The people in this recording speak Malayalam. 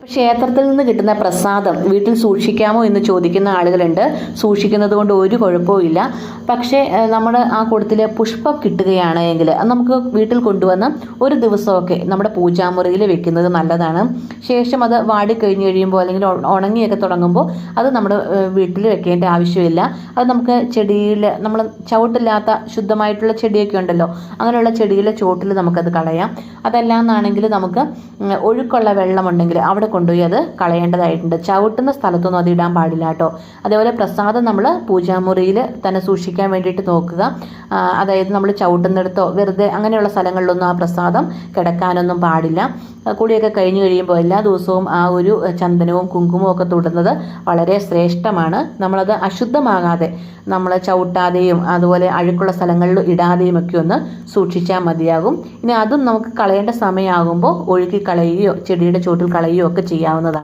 ക്ഷേത്രത്തിൽ നിന്ന് കിട്ടുന്ന പ്രസാദം വീട്ടിൽ സൂക്ഷിക്കാമോ എന്ന് ചോദിക്കുന്ന ആളുകളുണ്ട്. സൂക്ഷിക്കുന്നത് കൊണ്ട് ഒരു കുഴപ്പവുമില്ല. പക്ഷേ നമ്മുടെ ആ കൂട്ടത്തിൽ പുഷ്പം കിട്ടുകയാണ് എങ്കിൽ അത് നമുക്ക് വീട്ടിൽ കൊണ്ടുവന്ന് ഒരു ദിവസമൊക്കെ നമ്മുടെ പൂജാമുറിയിൽ വെക്കുന്നത് നല്ലതാണ്. ശേഷം അത് വാടിക്കഴിഞ്ഞ് കഴിയുമ്പോൾ അല്ലെങ്കിൽ ഉണങ്ങിയൊക്കെ തുടങ്ങുമ്പോൾ അത് നമ്മുടെ വീട്ടിൽ വെക്കേണ്ട ആവശ്യമില്ല. അത് നമുക്ക് ചെടിയിൽ നമ്മൾ ചവിട്ടില്ലാത്ത ശുദ്ധമായിട്ടുള്ള ചെടിയൊക്കെ ഉണ്ടല്ലോ, അങ്ങനെയുള്ള ചെടിയിലെ ചോട്ടിൽ നമുക്കത് കളയാം. അതല്ലാന്നാണെങ്കിൽ നമുക്ക് ഒഴുക്കുള്ള വെള്ളമുണ്ടെങ്കിൽ അവിടെ കൊണ്ടുപോയി അത് കളയേണ്ടതായിട്ടുണ്ട്. ചവിട്ടുന്ന സ്ഥലത്തൊന്നും അത് ഇടാൻ പാടില്ല കേട്ടോ. അതേപോലെ പ്രസാദം നമ്മൾ പൂജാമുറിയിൽ തന്നെ സൂക്ഷിക്കാൻ വേണ്ടിയിട്ട് നോക്കുക. അതായത് നമ്മൾ ചവിട്ടുന്നിടത്തോ വെറുതെ അങ്ങനെയുള്ള സ്ഥലങ്ങളിലൊന്നും ആ പ്രസാദം കിടക്കാനൊന്നും പാടില്ല. കുളിയൊക്കെ കഴിഞ്ഞ് കഴിയുമ്പോൾ എല്ലാ ദിവസവും ആ ഒരു ചന്ദനവും കുങ്കുമവും ഒക്കെ തൊടുന്നത് വളരെ ശ്രേഷ്ഠമാണ്. നമ്മളത് അശുദ്ധമാകാതെ നമ്മൾ ചവിട്ടാതെയും അതുപോലെ അഴുക്കുള്ള സ്ഥലങ്ങളിൽ ഇടാതെയും ഒക്കെ ഒന്ന് സൂക്ഷിച്ചാൽ മതിയാകും. ഇനി അതും നമുക്ക് കളയേണ്ട സമയമാകുമ്പോൾ ഒഴുക്കി കളയുകയോ ചെടിയുടെ ചോട്ടിൽ കളയുകയോ ഒക്കെ ചെയ്യാവുന്നതാണ്.